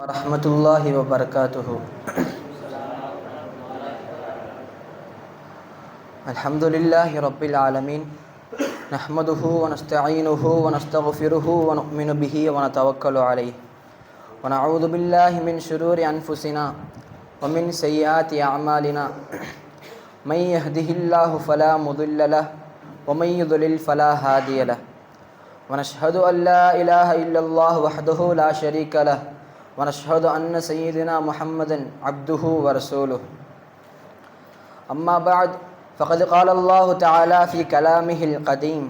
வரஹ்மத்துல்லாஹி வபரகாத்துஹு. அல்ஹம்துலில்லாஹி ரப்பில் ஆலமீன். நஹ்மதுஹு வ நஸ்தஈனுஹு வ நஸ்தக்ஃபிருஹு வ நுஅ்மினு பிஹி வ நதவக்கலு அலைஹி வ நஊது பில்லாஹி மின் ஷுரூரி அன்ஃபுஸினா வ மின் ஸய்யிஆத்தி அஅமாலினா. மை யஹ்திஹில்லாஹு ஃபலா முதில்ல லஹு வ மை யுத்லில் ஃபலா ஹாதிய லஹு. வ நஷ்ஹது அன் லா இலாஹ இல்லல்லாஹு வஹ்தஹு லா ஷரீக லஹு ونشهد أن سيدنا محمدا عبده ورسوله. أما بعد فقد قال الله تعالى في كلامه القديم: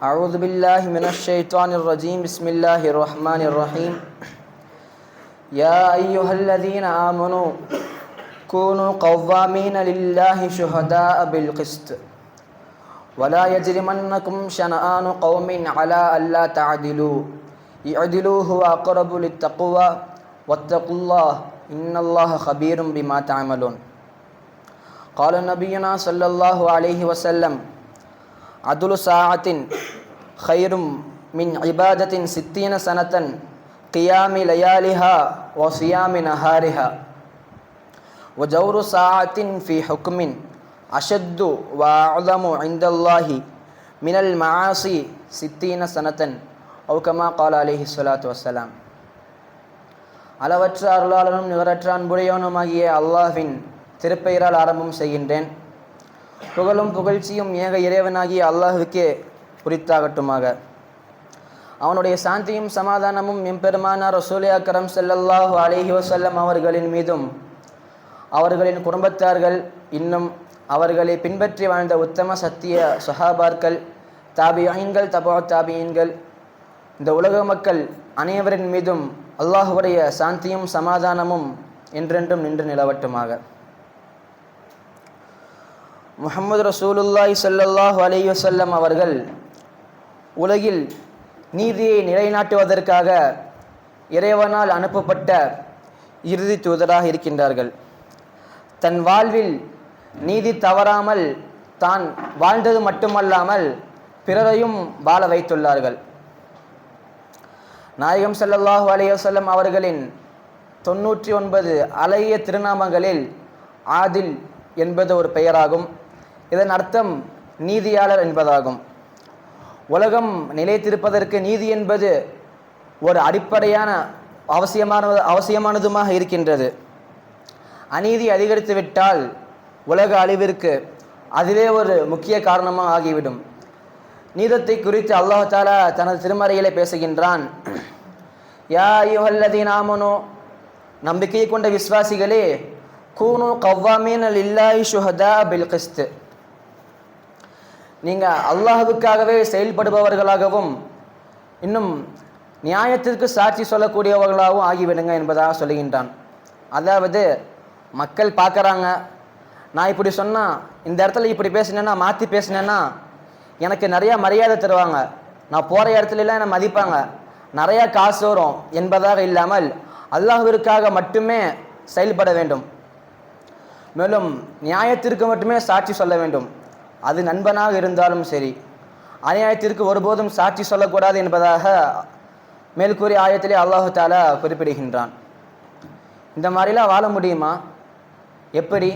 أعوذ بالله من الشيطان الرجيم. بسم الله الرحمن الرحيم. يا أيها الذين آمنوا كونوا قوامين لله شهداء بالقسط ولا يجرمنكم شنآن قوم على ألا تعدلوا اعدلوا هو أقرب للتقوى واتقوا الله إن الله خبير بما تعملون. قال نبينا صلى الله عليه وسلم: عدل ساعة خير من عبادة 60 سنة قيام ليالها وصيام نهارها وجور ساعة في حكم أشد وأعظم عند الله من المعاصي 60 سنة أو كما قال عليه الصلاة والسلام. அளவற்ற அருளாளனும் நிகரற்ற அன்புடையவனுமாகிய அல்லாஹ்வின் திருப்பெயரால் ஆரம்பம் செய்கின்றேன். புகழும் புகழ்ச்சியும் ஏக இறைவனாகிய அல்லாஹ்வுக்கே உரித்தாகட்டுமாக. அவனுடைய சாந்தியும் சமாதானமும் எம்பெருமானார் ரசூலே அக்ரம் ஸல்லல்லாஹு அலைஹி வஸல்லம் அவர்களின் மீதும் அவர்களின் குடும்பத்தார்கள் இன்னும் அவர்களை பின்பற்றி வாழ்ந்த உத்தம சத்திய சஹாபார்கள், தாபியீன்கள், தபா தாபியீன்கள், இந்த உலக மக்கள் அனைவரின் மீதும் அல்லாஹுடைய சாந்தியும் சமாதானமும் என்றென்றும் நின்று நிலவட்டுமாக. முஹம்மது ரசூலுல்லாஹி ஸல்லல்லாஹு அலைஹி வஸல்லம் அவர்கள் உலகில் நீதியை நிலைநாட்டுவதற்காக இறைவனால் அனுப்பப்பட்ட இறுதி தூதராக இருக்கின்றார்கள். தன் வாழ்வில் நீதி தவறாமல் தான் வாழ்ந்தது மட்டுமல்லாமல் பிறரையும் வாழ வைத்துள்ளார்கள். நாயகம் ஸல்லல்லாஹு அலைஹி வஸல்லம் அவர்களின் 99 அழகிய திருநாமங்களில் ஆதில் என்பது ஒரு பெயராகும். இதன் அர்த்தம் நீதியாளர் என்பதாகும். உலகம் நிலைத்திருப்பதற்கு நீதி என்பது ஒரு அடிப்படையான அவசியமானதுமாக இருக்கின்றது. அநீதி அதிகரித்துவிட்டால் உலக அழிவிற்கு அதுவே ஒரு முக்கிய காரணமாக ஆகிவிடும். நீதத்தை குறித்து அல்லாஹ் தஆலா தனது திருமறையிலே பேசுகின்றான். யா அய்யுஹல்லதீன ஆமனூ, நம்பிக்கை கொண்ட விசுவாசிகளே, கூனு கவ்வாமீன லில்லாஹி ஷுஹதா பில் கிஸ்த், நீங்கள் அல்லாஹ்வுக்காகவே செயல்படுபவர்களாகவும் இன்னும் நியாயத்திற்கு சாட்சி சொல்லக்கூடியவர்களாகவும் ஆகிவிடுங்க என்பதாக சொல்லுகின்றான். அதாவது மக்கள் பார்க்குறாங்க, நான் இப்படி சொன்னால், இந்த இடத்துல இப்படி பேசினேன்னா, மாற்றி பேசினேன்னா எனக்கு நிறையா மரியாதை தருவாங்க, நான் போகிற இடத்துலலாம் என்னை மதிப்பாங்க, நிறையா காசு வரும் என்பதாக இல்லாமல் அல்லாஹ்விற்காக மட்டுமே செயல்பட வேண்டும். மேலும் நியாயத்திற்கு மட்டுமே சாட்சி சொல்ல வேண்டும். அது நண்பனாக இருந்தாலும் சரி. அநியாயத்திற்கு ஒருபோதும் சாட்சி சொல்லக்கூடாது என்பதாக மேல்கூறிய ஆயத்திலே அல்லாஹ் தஆலா குறிப்பிடுகின்றான். இந்த மாதிரிலாம் வாழ முடியுமா? எப்படி?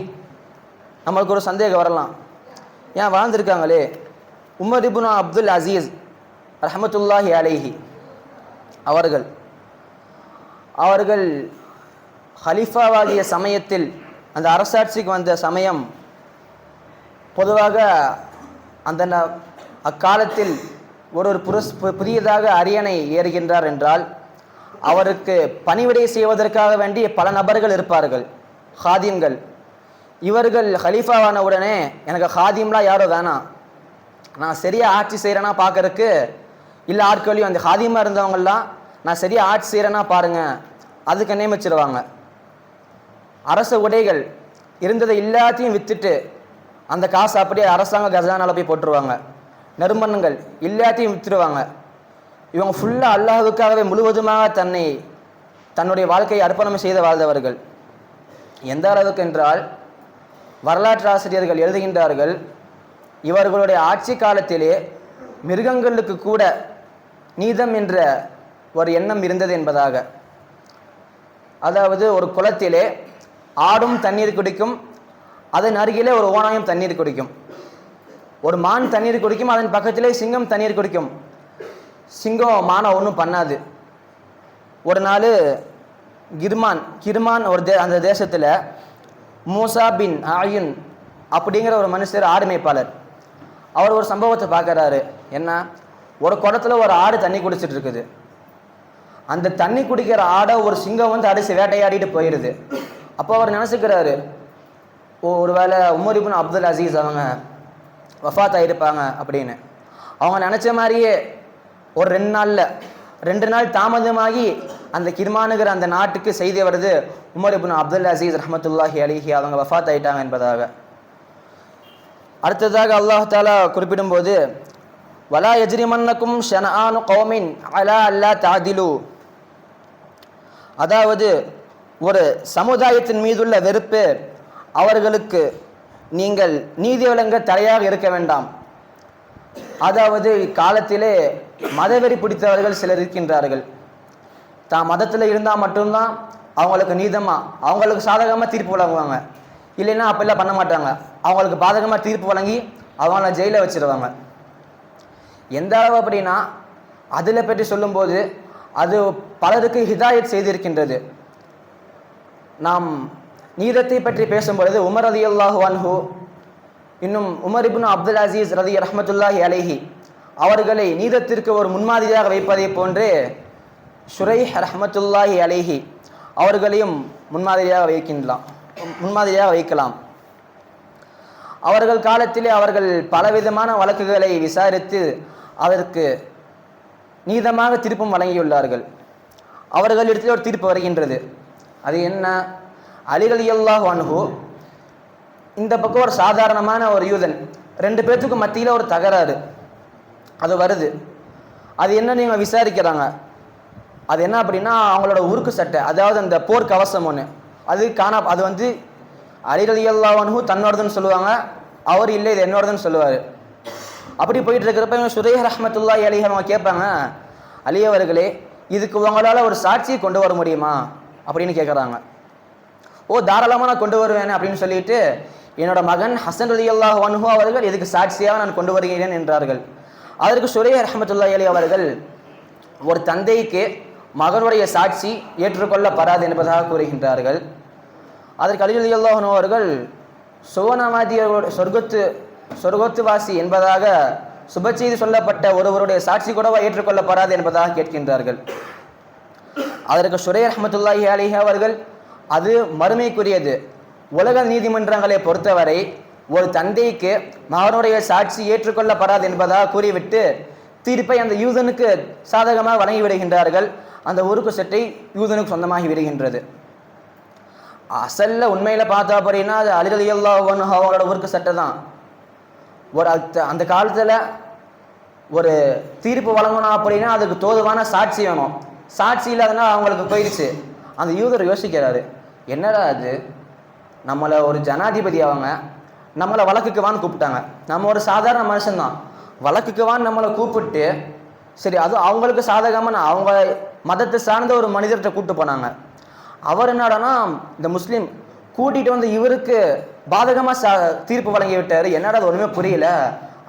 நம்மளுக்கு ஒரு சந்தேகம் வரலாம். ஏன் வாழ்ந்திருக்காங்களே. உமர் இப்னு அப்துல் அசீஸ் ரஹ்மத்துல்லாஹி அலைஹி அவர்கள் ஹலீஃபாவாகிய சமயத்தில், அந்த அரசாட்சிக்கு வந்த சமயம், பொதுவாக அக்காலத்தில் ஒரு புதியதாக அரியணை ஏறுகின்றார் என்றால் அவருக்கு பணிவிடை செய்வதற்காக வேண்டிய பல நபர்கள் இருப்பார்கள், ஹாதிம்கள். இவர்கள் ஹலீஃபாவான உடனே எனக்கு ஹாதிம்லாம் யாரோ வேணாம், நான் சரியாக ஆட்சி செய்கிறேன்னா பார்க்கறக்கு இல்லை ஆட்களையும் அந்த ஹாதிமாக இருந்தவங்கெல்லாம் நான் சரியாக ஆட்சி செய்கிறேன்னா பாருங்கள், அதுக்கு நியமிச்சிருவாங்க. அரச உடைகள் இருந்ததை எல்லாத்தையும் விற்றுட்டு அந்த காசு அப்படியே அரசாங்க கஜானால போய் போட்டுருவாங்க. நறுமணங்கள் எல்லாத்தையும் விற்றுடுவாங்க. இவங்க ஃபுல்லாக அல்லாஹ்வுக்காகவே முழுவதுமாக தன்னுடைய வாழ்க்கையை அர்ப்பணம் செய்து வாழ்ந்தவர்கள். எந்த அளவுக்கு என்றால் வரலாற்று ஆசிரியர்கள் எழுதுகின்றார்கள், இவர்களுடைய ஆட்சி காலத்திலே மிருகங்களுக்கு கூட நீதம் என்ற ஒரு எண்ணம் இருந்தது என்பதாக. அதாவது ஒரு குளத்திலே ஆடும் தண்ணீர் குடிக்கும், அதன் அருகிலே ஒரு ஓநாயும் தண்ணீர் குடிக்கும். ஒரு மான் தண்ணீர் குடிக்கும், அதன் பக்கத்திலே சிங்கம் தண்ணீர் குடிக்கும். சிங்கம் மானை ஒன்றும் பண்ணாது. ஒரு நாள் கிர்மான் அந்த தேசத்தில் மூசா பின் ஆயுன் அப்படிங்கிற ஒரு மனுஷர் ஆடு மேய்ப்பாளர். அவர் ஒரு சம்பவத்தை பார்க்குறாரு. என்ன, ஒரு குளத்துல ஒரு ஆடு தண்ணி குடிச்சிட்டு இருக்குது. அந்த தண்ணி குடிக்கிற ஆடை ஒரு சிங்கம் வந்து அடிச்சு வேட்டையாடிட்டு போயிடுது. அப்போ அவர் நினச்சிக்கிறாரு, ஒருவேளை உமர் இப்னு அப்துல் அசீஸ் அவங்க வஃபாத் ஆகிருப்பாங்க அப்படின்னு. அவங்க நினச்ச மாதிரியே ஒரு 2 நாள் தாமதமாகி அந்த கிர்மானுங்கிற அந்த நாட்டுக்கு செய்தி வருது, உமர் இப்னு அப்துல் அசீஸ் ரஹ்மத்துல்லாஹி அலைஹி அவங்க வஃபாத் ஆயிட்டாங்க என்பதாக. அடுத்ததாக அல்லாஹ் தஆலா குறிப்பிடும்போது, வலா யஜ்ரிமன்னக்கும் ஷனஆனு கௌமின் அலா அல்லா தஅதிலு, அதாவது ஒரு சமுதாயத்தின் மீதுள்ள வெறுப்பு அவர்களுக்கு நீங்கள் நீதி வழங்க தடையாக இருக்க வேண்டாம். அதாவது இக்காலத்திலே மதவெறி பிடித்தவர்கள் சிலர் இருக்கின்றார்கள். தான் மதத்தில் இருந்தால் மட்டும்தான் அவங்களுக்கு அவங்களுக்கு சாதகமாக தீர்ப்பு வழங்குவாங்க. இல்லைன்னா அப்பெல்லாம் பண்ண மாட்டாங்க. அவங்களுக்கு பாதகமாக தீர்ப்பு வழங்கி அவங்கள ஜெயிலில் வச்சிருவாங்க. எந்த அளவு அப்படின்னா, அதில் பற்றி சொல்லும்போது அது பலருக்கு ஹிதாயத் செய்திருக்கின்றது. நாம் நீதத்தை பற்றி பேசும்பொழுது உமர் ரலியல்லாஹு அன்ஹு, இன்னும் உமர் இப்னு அப்துல் அசீஸ் ரஹ்மத்துல்லாஹி அலைஹி அவர்களை நீதத்திற்கு ஒரு முன்மாதிரியாக வைப்பதை போன்றே ஷுரைஹ் ரஹ்மத்துல்லாஹி அலைஹி அவர்களையும் முன்மாதிரியாக வைக்கலாம். அவர்கள் காலத்திலே அவர்கள் பலவிதமான வழக்குகளை விசாரித்து அதற்கு நீதமாக தீர்ப்பும் வழங்கியுள்ளார்கள். அவர்களிடத்தில் ஒரு தீர்ப்பு வருகின்றது. அது என்ன? அலி ரலியல்லாஹு அன்ஹு, இந்த பக்கம் ஒரு சாதாரணமான ஒரு யூதன், 2 பேர்த்துக்கும் மத்தியில் ஒரு தகராறு அது வருது. அது என்ன நீங்கள் விசாரிக்கிறாங்க. அது என்ன அப்படின்னா, அவங்களோட உருக்கு சட்டை, அதாவது அந்த போர் கவசம் ஒன்று அது வந்து அலி ரலியல்லாஹு அன்ஹு தன்னோடதுன்னு சொல்லுவாங்க, அவர் இல்லை இது என்னோடதுன்னு சொல்லுவார். அப்படி போயிட்டு இருக்கிறப்ப இவங்க ஷுரைஹ் ரஹ்மத்துல்லாஹி அலைஹி அவங்க கேட்பாங்க, அலி அவர்களே, இதுக்கு உங்களால் ஒரு சாட்சியை கொண்டு வர முடியுமா அப்படின்னு கேட்குறாங்க. தாராளமாக நான் கொண்டு வருவேன் அப்படின்னு சொல்லிட்டு, என்னோட மகன் ஹசன் ரலியல்லாஹு அன்ஹு அவர்கள் இதுக்கு சாட்சியாக நான் கொண்டு வருகிறேன் என்றார்கள். அதற்கு ஷுரைஹ் ரஹ்மத்துல்லாஹி அலைஹி அவர்கள், ஒரு தந்தைக்கு மகனுடைய சாட்சி ஏற்றுக்கொள்ளப்படாது என்பதாக கூறுகின்றார்கள். அதற்கு அலி ரலியல்லாஹு அன்ஹு அவர்கள், சுவனவாதியோட சொர்க்கத்துவாசி என்பதாக சுபச்செய்தி சொல்லப்பட்ட ஒருவருடைய சாட்சி கூடவா ஏற்றுக்கொள்ளப்படாது என்பதாக கேட்கின்றார்கள். அதற்கு ஷுரைஹ் ரஹ்மத்துல்லாஹி அலைஹி அவர்கள், அது மறுமைக்குரியது. உலக நீதிமன்றங்களை பொறுத்தவரை ஒரு தந்தைக்கு மகனுடைய சாட்சி ஏற்றுக்கொள்ளப்படாது என்பதாக கூறிவிட்டு தீர்ப்பை அந்த யூதனுக்கு சாதகமாக வழங்கி விடுகின்றார்கள். அந்த உருக்கு சட்டை யூதனுக்கு சொந்தமாகி விடுகின்றது. அசல்ல உண்மையில் பார்த்தா அப்படின்னா அது அலி ரலியல்லாஹு அன்ஹு அவங்களோட உருக்கு சட்டை தான். அந்த காலத்தில் ஒரு தீர்ப்பு வழங்கணும் அப்படின்னா அதுக்கு தோதுவான சாட்சி வேணும். சாட்சி இல்லாதனால அவங்களுக்கு போயிடுச்சு. அந்த யூதர் யோசிக்கிறாரு, என்னடா அது, நம்மளை ஒரு ஜனாதிபதி அவங்க நம்மளை வழக்குக்கு வான்னு கூப்பிட்டாங்க. நம்ம ஒரு சாதாரண மனுஷன்தான், வழக்குக்கு வான்னு நம்மளை கூப்பிட்டு, சரி அது அவங்களுக்கு சாதகமாக அவங்க மதத்தை சார்ந்த ஒரு மனிதர்கிட்ட கூப்பிட்டு போனாங்க. அவர் என்னடானா இந்த முஸ்லீம் கூட்டிகிட்டு வந்து இவருக்கு பாதகமாக தீர்ப்பு வழங்கி விட்டார். என்னடா அது ஒன்றுமே புரியல.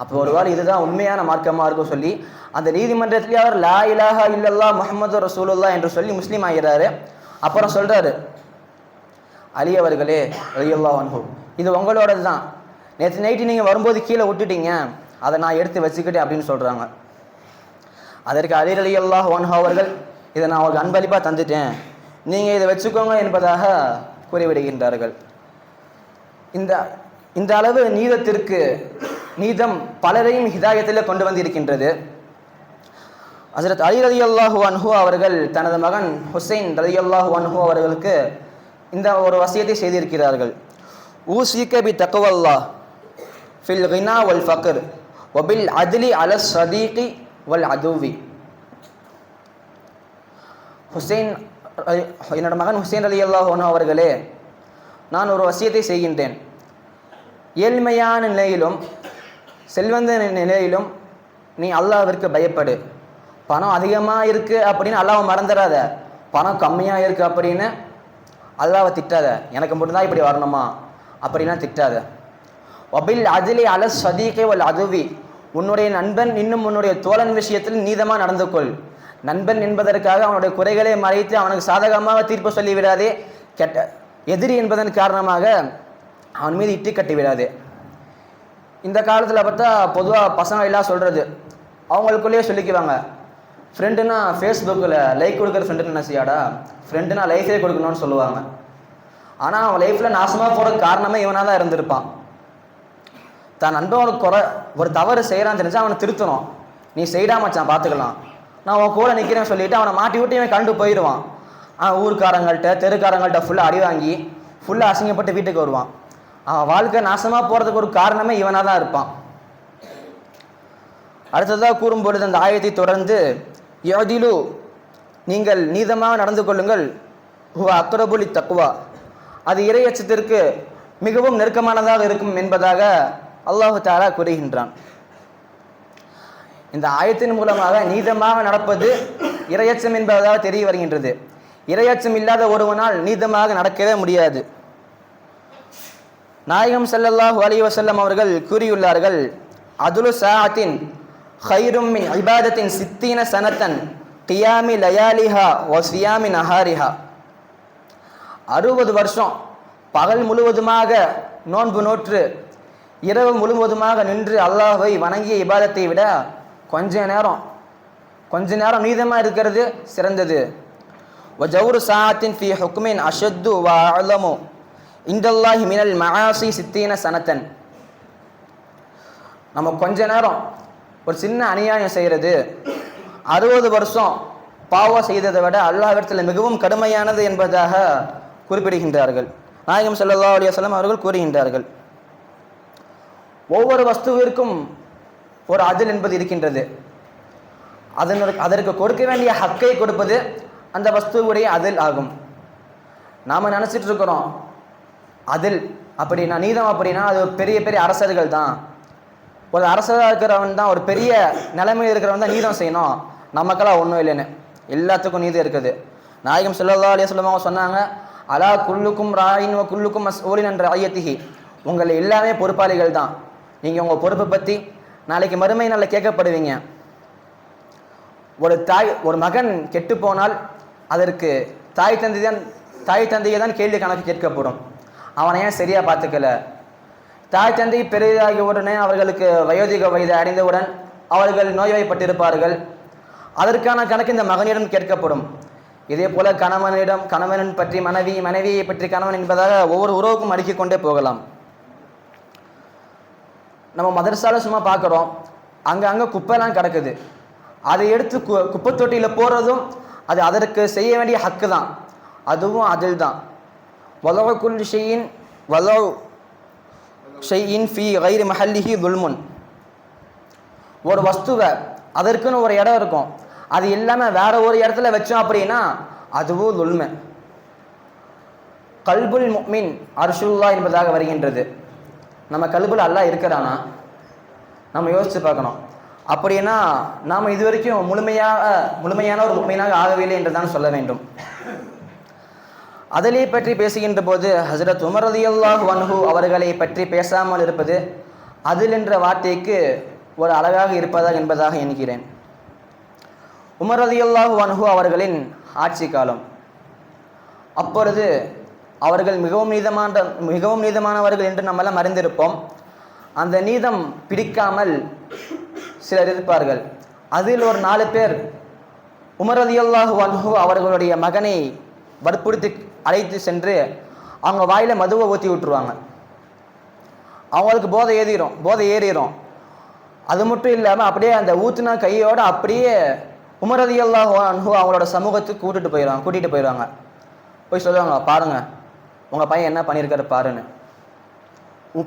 அப்போ ஒருவேளை இதுதான் உண்மையான மார்க்கமாக இருக்கும் சொல்லி அந்த நீதிமன்றத்திலே அவர் லா இலாஹா இல்லல்லாஹ் முஹம்மது ரசூலுல்லாஹ் என்று சொல்லி முஸ்லீம் ஆகிறாரு. அப்புறம் சொல்கிறாரு, அலி அவர்களே ரலியல்லாஹு அன்ஹு, இது உங்களோடது தான், நேற்று நைட்டு நீங்கள் வரும்போது கீழே விட்டுட்டீங்க, அதை நான் எடுத்து வச்சுக்கிட்டேன் அப்படின்னு சொல்கிறாங்க. அதற்கு அலி ரலியல்லாஹு அன்ஹு அவர்கள், இதை நான் அவங்களுக்கு அன்பளிப்பாக தந்துட்டேன், நீங்கள் இதை வச்சுக்கோங்க என்பதாக கூறிவிடுகின்றார்கள். இந்த அளவு நீதம் பலரையும் ஹிதாயத்தில் கொண்டு வந்திருக்கின்றது. ஹஜ்ரத் அலி ரலியல்லாஹு அன்ஹு அவர்கள் தனது மகன் ஹுசைன் ரலியல்லாஹு அன்ஹு அவர்களுக்கு இந்த ஒரு வசியத்தை செய்திருக்கிறார்கள். ஊசிக பி தக்வல்லாஹ் ஃபில் கினா வல் ஃபக்ர் வபில் அத்லி அல ஸதீகி வல் அதுவி. என்னோட மகன் ஹுசைன் ரலியல்லாஹு அன்ஹு அவர்களே, நான் ஒரு வசியத்தை செய்கின்றேன். ஏழ்மையான நிலையிலும் செல்வந்த நிலையிலும் நீ அல்லாஹ்விற்கு பயப்படு. பணம் அதிகமாக இருக்குது அப்படின்னு அல்லாஹ்வை மறந்துடாத, பணம் கம்மியாக இருக்குது அப்படின்னு அல்லாவை திட்டாத, எனக்கு மட்டும்தான் இப்படி வரணுமா அப்படிலாம் திட்டாத. வபில் அதிலி அல சதீகை வல் அதுவி, உன்னுடைய நண்பன் இன்னும் உன்னுடைய தோழன் விஷயத்தில் நீதமாக நடந்து கொள். நண்பன் என்பதற்காக அவனுடைய குறைகளை மறைத்து அவனுக்கு சாதகமாக தீர்ப்பு சொல்லிவிடாதே. எதிரி என்பதன் காரணமாக அவன் மீது இட்டி கட்டி விடாதே. இந்த காலத்தில் பார்த்தா பொதுவாக பசங்க எல்லாம் சொல்கிறது, அவங்களுக்குள்ளேயே சொல்லிக்குவாங்க, ஃப்ரெண்டுனா ஃபேஸ்புக்கில் லைக் கொடுக்குற ஃப்ரெண்டுன்னு என்ன செய்யாடா, ஃப்ரெண்டுனா லைஃபே கொடுக்கணும்னு சொல்லுவாங்க. ஆனால் அவன் லைஃப்பில் நாசமாக போகிறதுக்கு காரணமே இவனாக தான் இருந்திருப்பான். தான் நண்பன் ஒரு தவறு செய்கிறான்னு தெரிஞ்சா அவனை திருத்தணும். நீ செய்டா மச்சான் பார்த்துக்கலாம், நான் உன் கூட நிற்கிறேன்னு சொல்லிவிட்டு அவனை மாட்டி விட்டு இவன் கண்டு போயிடுவான். ஊர்க்காரங்கள்ட்ட தெருக்காரங்கள்ட்ட ஃபுல்லாக அடி வாங்கி ஃபுல்லாக அசிங்கப்பட்டு வீட்டுக்கு வருவான். அவன் வாழ்க்கை நாசமாக போகிறதுக்கு ஒரு காரணமே இவனாக தான் இருப்பான். அடுத்ததாக கூறும்பொழுது அந்த ஆயத்தை தொடர்ந்து, யதிலு, நீங்கள் நீதமாக நடந்து கொள்ளுங்கள், ஹுவ அக்ரபுலி தக்வா, அது இறையச்சத்திற்கு மிகவும் நெருக்கமானதாக இருக்கும் என்பதாக அல்லாஹு தஆலா கூறுகின்றான். இந்த ஆயத்தின் மூலமாக நீதமாக நடப்பது இறையச்சம் என்பதாக தெரிய வருகின்றது. இறையச்சம் இல்லாத ஒருவனால் நீதமாக நடக்கவே முடியாது. நாயகம் ஸல்லல்லாஹு அலைஹி வஸல்லம் அவர்கள் கூறியுள்ளார்கள், அதுலு சாஅத்தின் ஹைரும் மின் இபாதத்தின் சித்தீன சனத்தன் கியாமி லயாலிஹா வ சியாமி நஹாரிஹா. 60 வருஷம் பகல் முழுவதுமாக நோன்பு நோற்று இரவு முழுவதுமாக நின்று அல்லாஹ்வை வணங்கிய இபாதத்தை விட கொஞ்ச நேரம் நீதமாக இருக்கிறது சிறந்தது. வ ஜௌரு சாஅத்தின் ஃபி ஹுக்மின் அஷத்து வ அலமு இன்டல்லாஹி மினல் மஆசி சித்தீன சனத்தன். நம்ம கொஞ்ச நேரம் ஒரு சின்ன அநியாயம் செய்கிறது 60 வருஷம் பாவம் செய்ததை விட அல்லாஹ்விடத்தில் மிகவும் கடுமையானது என்பதாக குறிப்பிடுகின்றார்கள். நாயகம் ஸல்லல்லாஹு அலைஹி வஸல்லம் அவர்கள் கூறுகின்றார்கள், ஒவ்வொரு வஸ்துவிற்கும் ஒரு அதில் என்பது இருக்கின்றது. அதற்கு கொடுக்க வேண்டிய ஹக்கை கொடுப்பது அந்த வஸ்துவுடைய அதில் ஆகும். நாம் நினச்சிட்டு இருக்கிறோம் அதில் அப்படின்னா நீதம் அப்படின்னா அது பெரிய பெரிய அரசர்கள் தான், ஒரு அரசராக இருக்கிறவன் தான், ஒரு பெரிய நிலைமையில் இருக்கிறவன் தான் நீதம் செய்யணும், நமக்கெல்லாம் ஒன்றும் இல்லைன்னு. எல்லாத்துக்கும் நீதி இருக்குது. நாயகம் ஸல்லல்லாஹு அலைஹி வஸல்லம் அவங்க சொன்னாங்க, அலா குல்லுக்கும் ராயின் வ குல்லுக்கும் மஸ்ஊலின் அன் ரஅய்யத்திஹி, உங்கள் எல்லாமே பொறுப்பாளிகள் தான், நீங்கள் உங்கள் பொறுப்பை பற்றி நாளைக்கு மறுமை நாளில் கேட்கப்படுவீங்க. ஒரு மகன் கெட்டு போனால் அதற்கு தாய் தந்தையை தான் கேள்வி கணக்கு கேட்கப்படும். அவனை ஏன் சரியாக பார்த்துக்கல, தாய் தந்தை பெரிதாகிய உடனே அவர்களுக்கு வயோதிக வயது அடைந்தவுடன் அவர்கள் நோய்வாய்ப்பட்டிருப்பார்கள், அதற்கான கணக்கு இந்த மகனிடம் கேட்கப்படும். இதே போல கணவன் பற்றி மனைவி, மனைவியை பற்றி கணவன் என்பதாக ஒவ்வொரு உறவுக்கும் அடுக்கிக் கொண்டே போகலாம். நம்ம மதரசால சும்மா பார்க்குறோம், அங்கே குப்பைலாம் கிடக்குது, அதை எடுத்து குப்பை தொட்டியில் போடுறதும் அது அதற்கு செய்ய வேண்டிய ஹக்கு தான், அதுவும் அதில் தான். வலவு குல் ஷையின் வலவு ஷையின் ஃபி கைரி மஹல்லிஹி துல்முன். ஒரு வஸ்துவை அதற்குன்னு ஒரு இடம் இருக்கும், அது இல்லாமல் வேற ஒரு இடத்துல வச்சோம் அப்படின்னா அதுவும் துல்மு. கல்புல் முஃமின் அர்ஷுல்லா என்பதாக வருகின்றது. நம்ம கல்புல் அல்லாஹ் இருக்கிறானா நம்ம யோசிச்சு பார்க்கணும். அப்படின்னா நாம் இது வரைக்கும் முழுமையான ஒரு முஃமினாக ஆகவில்லை என்று தான் சொல்ல வேண்டும். அதிலே பற்றி பேசுகின்ற போது ஹஸ்ரத் உமர் ரலியல்லாஹு அன்ஹு அவர்களை பற்றி பேசாமல் இருப்பது அதில் என்ற வார்த்தைக்கு ஒரு அழகாக இருப்பதாக என்பதாக எண்கிறேன். உமர் ரலியல்லாஹு அன்ஹு அவர்களின் ஆட்சி காலம், அப்பொழுது அவர்கள் மிகவும் நீதமானவர்கள் என்று நம்மெல்லாம் அறிந்திருப்போம். அந்த நீதம் பிடிக்காமல் சிலர் இருப்பார்கள். அதில் ஒரு 4 பேர் உமர் ரலியல்லாஹு அன்ஹு அவர்களுடைய மகனை வற்புறுத்தி அழைத்து சென்று அவங்க வாயில மதுவை ஊற்றி விட்டுருவாங்க. அவங்களுக்கு போதை ஏறிடும். அது மட்டும் இல்லாமல் அப்படியே அந்த ஊற்றின கையோடு அப்படியே உமர் ரலியல்லாஹு அன்ஹு அவங்களோட சமூகத்துக்கு கூட்டிகிட்டு போயிடுவாங்க. போய் சொல்லுவாங்க, பாருங்க உங்கள் பையன் என்ன பண்ணியிருக்காரு பாருன்னு,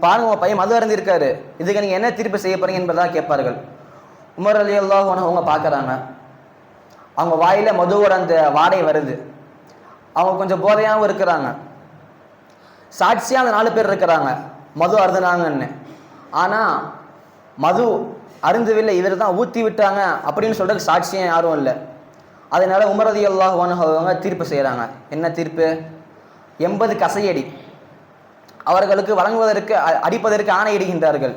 பாருங்க உங்கள் பையன் மது அருந்திருக்காரு, இதுக்கு நீங்கள் என்ன தீர்ப்பு செய்ய போறீங்க என்பதாக கேட்பார்கள். உமர் ரலியல்லாஹு அன்ஹு அவங்க பார்க்குறாங்க, அவங்க வாயில் மதுவோட அந்த வாடை வருது, அவங்க கொஞ்சம் போதையாகவும் இருக்கிறாங்க, சாட்சியாக அந்த 4 பேர் இருக்கிறாங்க மது அருந்தினாங்கன்னு. ஆனால் மது அருந்தவில்லை, இவர் தான் ஊற்றி விட்டாங்க அப்படின்னு சொல்கிறதுக்கு சாட்சியம் யாரும் இல்லை. அதனால உமர் ரலியல்லாஹு அன்ஹு அவங்க தீர்ப்பு செய்கிறாங்க. என்ன தீர்ப்பு? 80 கசையடி அவர்களுக்கு வழங்குவதற்கு அடிப்பதற்கு ஆணையிடுகின்றார்கள்.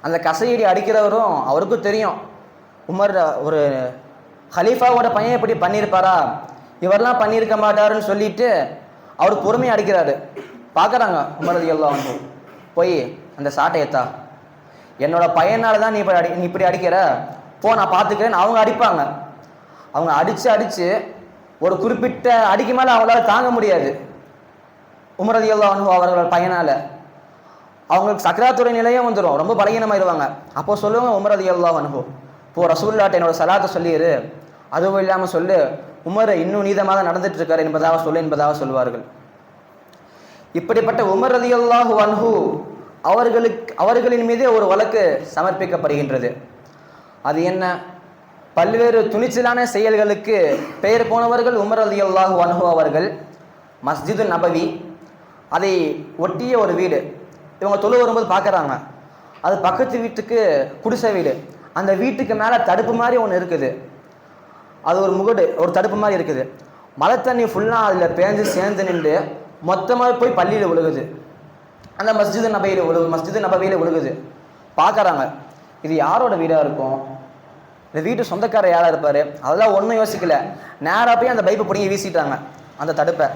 அந்த கசையடி அடிக்கிறவரும் அவருக்கும் தெரியும் உமர் ஒரு ஹலீஃபாவோட பையன் இப்படி பண்ணியிருப்பாரா, இவரெல்லாம் பண்ணியிருக்க மாட்டாருன்னு சொல்லிட்டு அவர் பொறுமையாக அடிக்கிறாரு. பார்க்குறாங்க உமர் ரலியல்லாஹு அன்ஹு, போய் அந்த சாட்டையத்தா, என்னோட பையனால தான் நீ இப்படி அடிக்கிற, போ நான் பார்த்துக்கிறேன்னு அவங்க அடிப்பாங்க. அவங்க அடித்து ஒரு குறிப்பிட்ட அடிக்கு மேலே அவங்களால தாங்க முடியாது. உமர் ரலியல்லாஹு அன்ஹு அவர்களோட பையனால் அவங்களுக்கு சக்கராத்துறை நிலையம் வந்துடும், ரொம்ப பலகீனமாயிருவாங்க. அப்போ சொல்லுவாங்க உமர் ரலியல்லாஹு அன்ஹு, போ ரசூலுல்லாஹ்ட்ட என்னோட சலாத்தை சொல்லிடு, அதுவும் இல்லாமல் சொல்லு உமர் இன்னும் நீதமாக தான் நடந்துட்டு இருக்காரு என்பதாக சொல்வார்கள். இப்படிப்பட்ட உமர் ரலியல்லாஹு அன்ஹு அவர்களின் மீதே ஒரு வழக்கு சமர்ப்பிக்கப்படுகின்றது. அது என்ன? பல்வேறு துணிச்சலான செயல்களுக்கு பெயர் போனவர்கள் உமர் ரலியல்லாஹு அன்ஹு அவர்கள். மஸ்ஜிது நபவி, அதை ஒட்டிய ஒரு வீடு, இவங்க தொழு வரும்போது பார்க்குறாங்க, அது பக்கத்து வீட்டுக்கு குடிசை வீடு. அந்த வீட்டுக்கு மேலே தடுப்பு மாதிரி ஒன்று இருக்குது, அது ஒரு முகடு, ஒரு தடுப்பு மாதிரி இருக்குது. மழை தண்ணி ஃபுல்லாக அதில் பேஞ்சு சேர்ந்து நின்று மொத்தமாக போய் பள்ளியில் விழுகுது, அந்த மஸ்ஜிது நபவியில் விழுகுது. பார்க்குறாங்க, இது யாரோட வீடாக இருக்கும், இந்த வீட்டு சொந்தக்காரர் யாராக இருப்பார், அதெல்லாம் ஒன்றும் யோசிக்கல, நேராக போய் அந்த பைப்பை பிடிங்கி வீசிட்டாங்க அந்த தடுப்பை.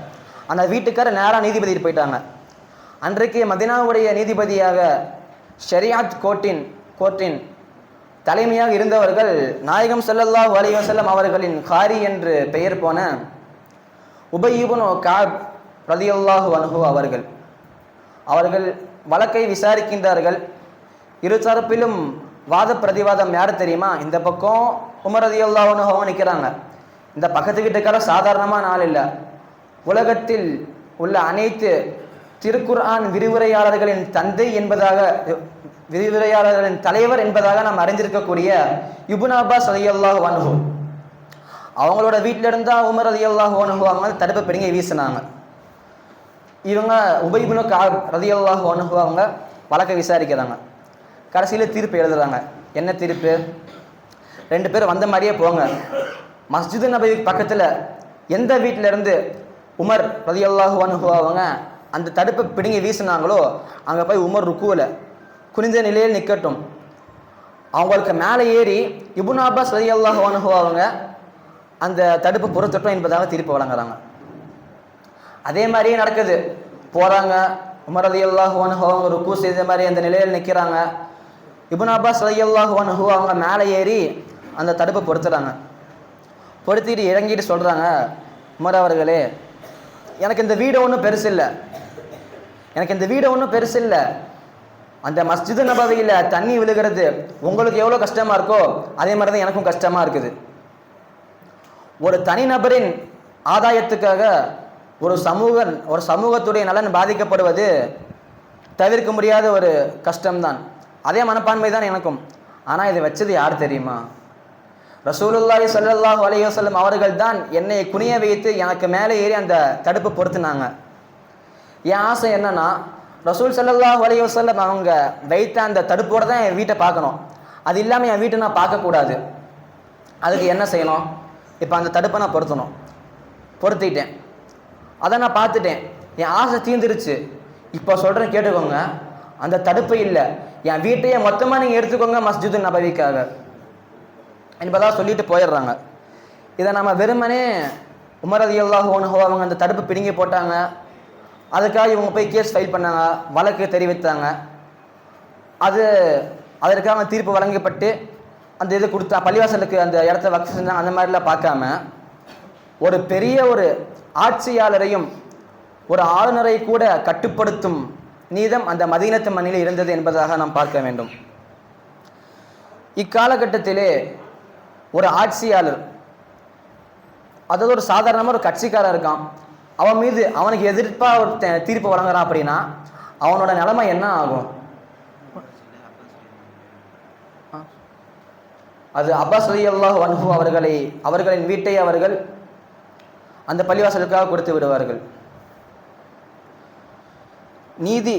அந்த வீட்டுக்காரர் நேராக நீதிபதிக்கு போயிட்டாங்க. அன்றைக்கு மதினாவுடைய நீதிபதியாக ஷரியாத் கோர்ட்டின் தலைமையாக இருந்தவர்கள் நாயகம் ஸல்லல்லாஹு அலைஹி வஸல்லம் அவர்களின் காரி என்று பெயர் போன உபய் இப்னு கஅப் ரலியல்லாஹு அன்ஹு அவர்கள் வழக்கை விசாரிக்கின்றார்கள். இரு தரப்பிலும் வாத பிரதிவாதம் யார் தெரியுமா? இந்த பக்கம் உமர் ரலியல்லாஹு அன்ஹு நிற்கிறாங்க, இந்த பக்கத்து வீட்டுக்காரர் சாதாரணமான ஆள் இல்லை, உலகத்தில் உள்ள அனைத்து திருக்குர்ஆன் விரிவுரையாளர்களின் தந்தை என்பதாக, விரிவுரையாளர்களின் தலைவர் என்பதாக நாம் அறிந்திருக்கக்கூடிய இப்னு அப்பாஸ் ரலியல்லாஹு அன்ஹு அவங்களோட வீட்டில் இருந்தால் உமர் ரலியல்லாஹு அன்ஹு அவங்க தடுப்பை பிடிங்கி வீசினாங்க. இவங்க உபய் இப்னு கஅப் ரலியல்லாஹு அன்ஹு அவங்க வழக்கை விசாரிக்கிறாங்க. கடைசியில் தீர்ப்பு எழுதுறாங்க. என்ன தீர்ப்பு? 2 பேர் வந்த மாதிரியே போங்க, மஸ்ஜிது நபவி பக்கத்தில் எந்த வீட்டிலேருந்து உமர் ரலியல்லாஹு அன்ஹு அவங்க அந்த தடுப்பை பிடுங்கி வீசினாங்களோ அங்கே போய் உமர் ருக்குவில் குனிந்த நிலையில் நிற்கட்டும். அவங்களுக்கு மேலே ஏறி இப்னு அப்பாஸ் ரலியல்லாஹு அன்ஹு அவங்க அந்த தடுப்பு பொறுத்தட்டும் என்பதாக தீர்ப்பு வழங்குறாங்க. அதே மாதிரியே நடக்குது. போகிறாங்க, உமர் ரலியல்லாஹு அன்ஹு அவங்க ருக்கு செய்த மாதிரி அந்த நிலையில் நிற்கிறாங்க. இப்னு அப்பாஸ் ரலியல்லாஹு அன்ஹு அவங்க மேலே ஏறி அந்த தடுப்பை பொறுத்துறாங்க. பொறுத்திட்டு இறங்கிட்டு சொல்கிறாங்க, உமர் அவர்களே, எனக்கு இந்த வீடு ஒன்றும் பெருசு இல்லை, அந்த மஸ்ஜிது நபவியில் தண்ணி விழுகிறது உங்களுக்கு எவ்வளோ கஷ்டமாக இருக்கோ அதே மாதிரி தான் எனக்கும் கஷ்டமாக இருக்குது. ஒரு தனிநபரின் ஆதாயத்துக்காக ஒரு சமூகத்துடைய நலன் பாதிக்கப்படுவது தவிர்க்க முடியாத ஒரு கஷ்டம்தான். அதே மனப்பான்மை தான் எனக்கும். ஆனால் இதை வச்சது யார் தெரியுமா? ரசூலுல்லாஹி ஸல்லல்லாஹு அலைஹி வஸல்லம் அவர்கள் தான் என்னை குனிய வைத்து எனக்கு மேலே ஏறி அந்த தடுப்பு பொறுத்துனாங்க. என் ஆசை என்னன்னா, ரசூல் ஸல்லல்லாஹு அலைஹி வஸல்லம் அவங்க வைத்த அந்த தடுப்போடு தான் என் வீட்டை பார்க்கணும், அது இல்லாமல் என் வீட்டை நான் பார்க்கக்கூடாது. அதுக்கு என்ன செய்யணும்? இப்போ அந்த தடுப்பை நான் பொறுத்திட்டேன், அதை நான் பார்த்துட்டேன், என் ஆசை தீர்ந்துருச்சு. இப்போ சொல்கிறேன் கேட்டுக்கோங்க, அந்த தடுப்பு இல்லை, என் வீட்டையே மொத்தமாக நீங்கள் எடுத்துக்கோங்க மஸ்ஜிது நபவிக்காக என்பதாக சொல்லிட்டு போயிடுறாங்க. இதை நம்ம வெறுமனே உமர் ரலியல்லாஹு அன்ஹு அவங்க அந்த தடுப்பு பிடுங்கி போட்டாங்க, அதுக்காக இவங்க போய் கேஸ் ஃபைல் பண்ணாங்க, வழக்கு தெரிவித்தாங்க, அதற்காக தீர்ப்பு வழங்கப்பட்டு அந்த இது கொடுத்தா பள்ளிவாசலுக்கு அந்த இடத்த வக்ஃப் செஞ்சாங்க. அந்த மாதிரிலாம் பார்க்காம ஒரு பெரிய ஒரு ஆட்சியாளரையும் ஒரு ஆளுநரை கூட கட்டுப்படுத்தும் நீதம் அந்த மதீனத்து மண்ணில் இருந்தது என்பதாக நாம் பார்க்க வேண்டும். இக்காலகட்டத்திலே ஒரு ஆட்சியாளர், அதாவது ஒரு சாதாரணமாக ஒரு கட்சிக்காரர் இருக்கான், அவன் மீது அவனுக்கு எதிர்ப்பாக ஒரு தீர்ப்பு வழங்குறான் அப்படின்னா அவனோட நிலைமை என்ன ஆகும்? அது அப்பாஸ் ரலியல்லாஹு அன்ஹு அவர்களின் வீட்டை அவர்கள் அந்த பள்ளிவாசலுக்காக கொடுத்து விடுவார்கள். நீதி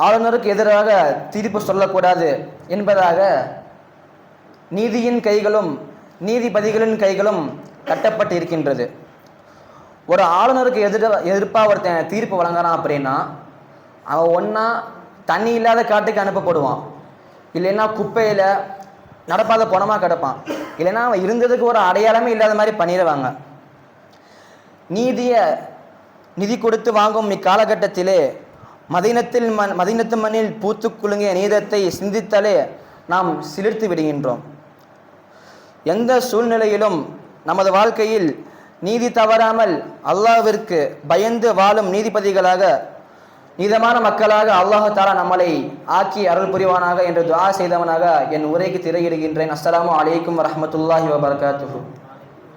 ஆளுநருக்கு எதிராக தீர்ப்பு சொல்லக்கூடாது என்பதாக நீதியின் கைகளும் நீதிபதிகளின் கைகளும் கட்டப்பட்டு இருக்கின்றது. ஒரு ஆளுநருக்கு எதிர்ப்பாக ஒருத்தன் தீர்ப்பு வழங்குறான் அப்படின்னா அவன் ஒன்றா தண்ணி இல்லாத காட்டுக்கு அனுப்பப்படுவான், இல்லைன்னா குப்பையில் நடப்பாத பணமாக கிடப்பான், இல்லைன்னா அவன் இருந்ததுக்கு ஒரு அடையாளமே இல்லாத மாதிரி பண்ணிடுவாங்க. நிதி கொடுத்து வாங்கும் இக்காலகட்டத்திலே மதீனத்து மண்ணில் பூத்து குலுங்கிய நீதத்தை சிந்தித்தாலே நாம் சிலிர்த்து விடுகின்றோம். எந்த சூழ்நிலையிலும் நமது வாழ்க்கையில் நீதி தவறாமல் அல்லாஹ்விற்கு பயந்து வாழும் நீதிபதிகளாக, நீதமான மக்களாக அல்லாஹ் தஆலா நம்மளை ஆக்கி அருள் புரிவானாக என்று துஆ செய்தவனாக என் உரைக்கு திரையிடுகின்றேன். அஸ்ஸலாமு அலைக்கும் வரஹ்மத்துல்லாஹி வபரகாத்துஹு.